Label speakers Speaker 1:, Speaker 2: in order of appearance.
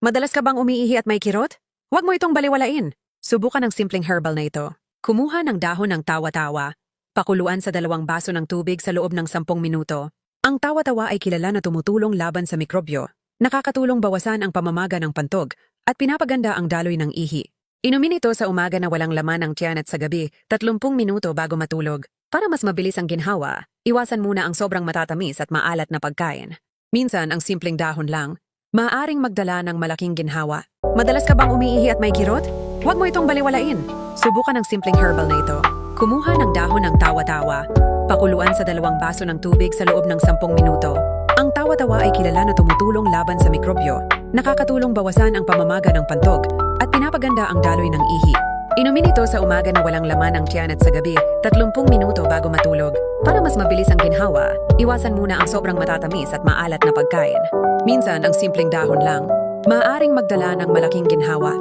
Speaker 1: Madalas ka bang umiihi at may kirot? Huwag mo itong baliwalain. Subukan ang simpleng herbal na ito. Kumuha ng dahon ng tawa-tawa. Pakuluan sa 2 baso ng tubig sa loob ng 10 minuto. Ang tawa-tawa ay kilala na tumutulong laban sa mikrobyo. Nakakatulong bawasan ang pamamaga ng pantog at pinapaganda ang daloy ng ihi. Inumin ito sa umaga na walang laman ng tiyan at sa gabi 30 minuto bago matulog. Para mas mabilis ang ginhawa, iwasan muna ang sobrang matatamis at maalat na pagkain. Minsan ang simpleng dahon lang, maaaring magdala ng malaking ginhawa. Madalas ka bang umiihi at may kirot? Huwag mo itong baliwalain. Subukan ang simpleng herbal na ito. Kumuha ng dahon ng tawa-tawa. Pakuluan sa 2 baso ng tubig sa loob ng 10 minuto. Ang tawa-tawa ay kilala na tumutulong laban sa mikrobyo. Nakakatulong bawasan ang pamamaga ng pantog at pinapaganda ang daloy ng ihi. Inumin ito sa umaga na walang laman ng tiyan at sa gabi 30 minuto bago matulog. Para mas mabilis ang ginhawa, iwasan muna ang sobrang matatamis at maalat na pagkain. Minsan ang simpleng dahon lang, maaaring magdala ng malaking ginhawa.